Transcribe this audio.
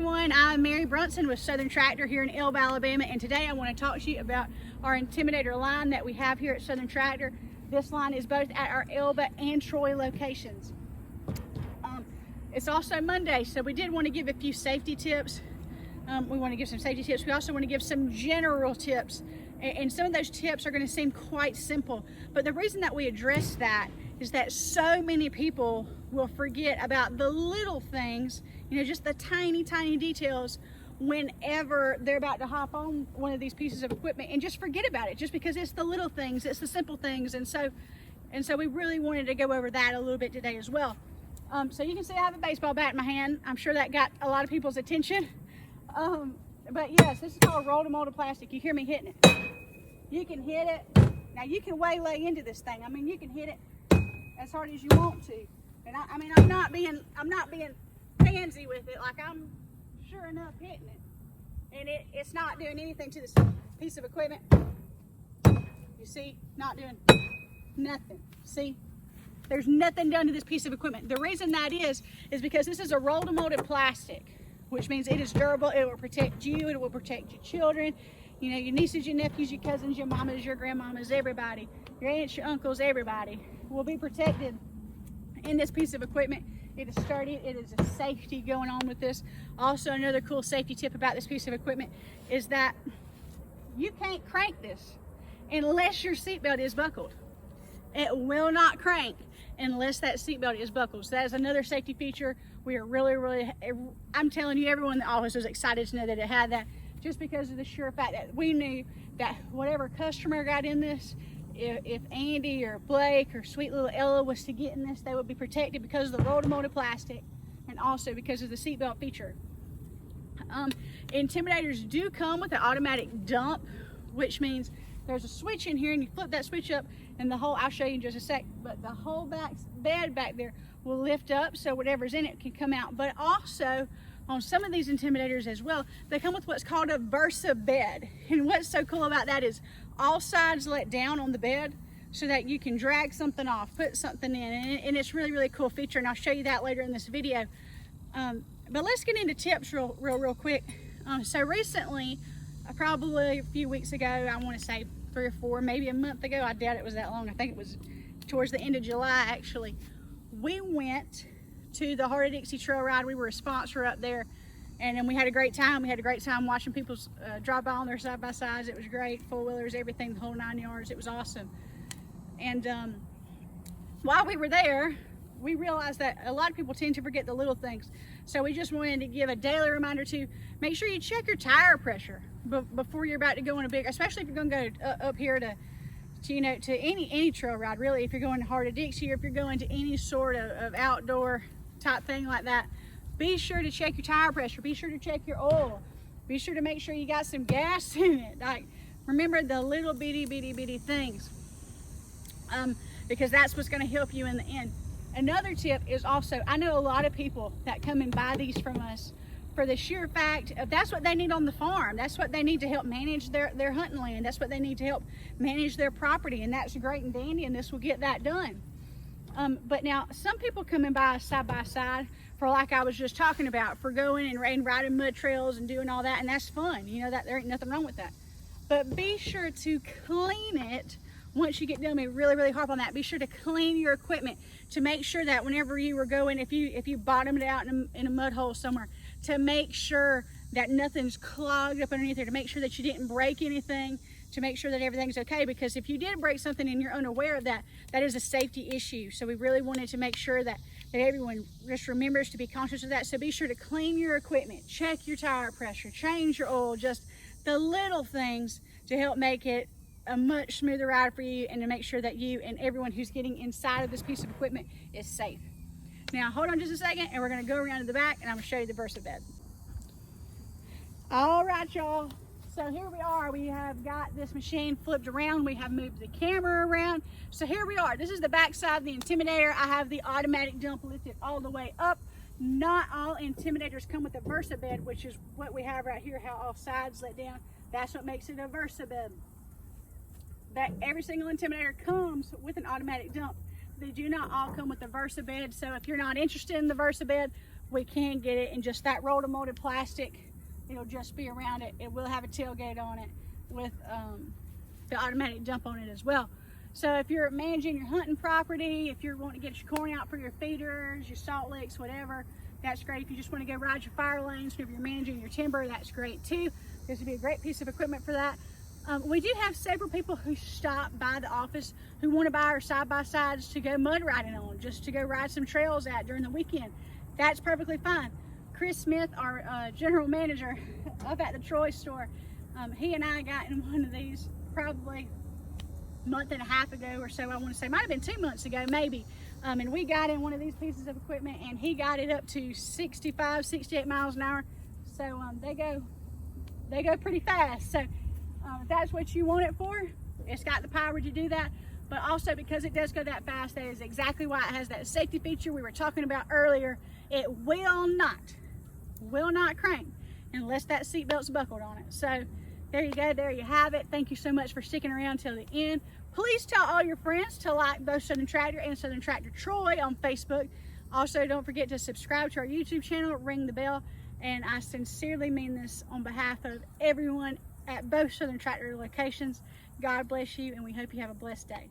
everyone, I'm Mary Brunson with Southern Tractor here in Elba, Alabama, and today I want to talk to you about our Intimidator line that we have here at Southern Tractor. This line is both at our Elba and Troy locations. It's also Monday, so we did want to give a few safety tips. We want to give some safety tips. We also want to give some general tips, and some of those tips are going to seem quite simple, but the reason that we address that is that so many people will forget about the little things, you know, just the tiny details whenever they're about to hop on one of these pieces of equipment and just forget about it, just because it's the little things, it's the simple things. And so we really wanted to go over that a little bit today as well. So you can see I have a baseball bat in my hand. I'm sure that got a lot of people's attention. But yes, this is called roll to molded plastic. You hear me hitting it. You can hit it. Now you can waylay into this thing. I mean, you can hit it as hard as you want to. And I mean, I'm not being pansy with it. Like, I'm sure enough hitting it. And it's not doing anything to this piece of equipment. You see, not doing nothing. See? There's nothing done to this piece of equipment. The reason that is because this is a roll to molded plastic, which means it is durable. It will protect you. It will protect your children, you know, your nieces, your nephews, your cousins, your mamas, your grandmamas, everybody, your aunts, your uncles, everybody will be protected in this piece of equipment. It is sturdy. It is a safety going on with this. Also, another cool safety tip about this piece of equipment is that you can't crank this unless your seatbelt is buckled. It will not crank unless that seatbelt is buckled. So that is another safety feature. We are really, I'm telling you, everyone in the office was excited to know that it had that, just because of the sure fact that we knew that whatever customer got in this, if Andy or Blake or sweet little Ella was to get in this, they would be protected because of the roll to molded plastic and also because of the seatbelt feature. Intimidators do come with an automatic dump, which means there's a switch in here and you flip that switch up and the whole, I'll show you in just a sec, but the whole bed back there will lift up so whatever's in it can come out. But also on some of these Intimidators as well, they come with what's called a Versa bed. And what's so cool about that is all sides let down on the bed so that you can drag something off, put something in, and it's really cool feature, and I'll show you that later in this video. But let's get into tips real quick. So recently, probably a few weeks ago, I want to say 3 or 4, maybe a month ago, I doubt it was that long, I think it was towards the end of July actually, we went to the Heart of Dixie Trail Ride. We were a sponsor up there, and then we had a great time. We had a great time watching people drive by on their side-by-sides. It was great, four-wheelers, everything, the whole 9 yards. It was awesome. And while we were there, we realized that a lot of people tend to forget the little things. So we just wanted to give a daily reminder to make sure you check your tire pressure before you're about to go on a big, especially if you're going to go up here to you know, to any trail ride, really. If you're going to Heart of Dixie, or if you're going to any sort of outdoor type thing like that, be sure to check your tire pressure. Be sure to check your oil. Be sure to make sure you got some gas in it. Like, remember the little bitty things, because that's what's going to help you in the end. Another tip is also, I know a lot of people that come and buy these from us for the sheer fact of that's what they need on the farm. That's what they need to help manage their hunting land. That's what they need to help manage their property, and that's great and dandy, and this will get that done. But now some people come and buy a side-by-side for, like I was just talking about, for going and riding mud trails and doing all that, and that's fun. You know, that there ain't nothing wrong with that. But be sure to clean it once you get done. Be really harp on that. Be sure to clean your equipment to make sure that whenever you were going, if you bottomed it out in a mud hole somewhere, to make sure that nothing's clogged up underneath there, to make sure that you didn't break anything, to make sure that everything's okay, because if you did break something and you're unaware of that, that is a safety issue. So we really wanted to make sure that everyone just remembers to be conscious of that. So be sure to clean your equipment, check your tire pressure, change your oil, just the little things to help make it a much smoother ride for you, and to make sure that you and everyone who's getting inside of this piece of equipment is safe. Now hold on just a second, and we're going to go around to the back and I'm going to show you the Versa bed. All right, y'all, so here we are. We have got this machine flipped around. We have moved the camera around. So here we are. This is the back side of the Intimidator. I have the automatic dump lifted all the way up. Not all Intimidators come with a Versa bed, which is what we have right here, how all sides let down. That's what makes it a Versa bed. That every single Intimidator comes with an automatic dump. They do not all come with the Versa bed. So if you're not interested in the Versa bed, we can get it in just that rolled molded plastic. It'll just be around it. It will have a tailgate on it with the automatic dump on it as well. So if you're managing your hunting property, if you're wanting to get your corn out for your feeders, your salt licks, whatever, that's great. If you just want to go ride your fire lanes, if you're managing your timber, that's great too. This would be a great piece of equipment for that. We do have several people who stop by the office who want to buy our side-by-sides to go mud riding on, just to go ride some trails out during the weekend. That's perfectly fine. Chris Smith, our general manager up at the Troy store, he and I got in one of these probably a month and a half ago or so. I want to say, might have been 2 months ago maybe. And we got in one of these pieces of equipment and he got it up to 65, 68 miles an hour. So they go pretty fast. So if that's what you want it for, it's got the power to do that. But also because it does go that fast, that is exactly why it has that safety feature we were talking about earlier. It will not crank unless that seat belt's buckled on it. So there you go, there you have it. Thank you so much for sticking around till the end. Please tell all your friends to like both Southern Tractor and Southern Tractor Troy on Facebook. Also, don't forget to subscribe to our YouTube channel, ring the bell, and I sincerely mean this on behalf of everyone at both Southern Tractor locations. God bless you, and we hope you have a blessed day.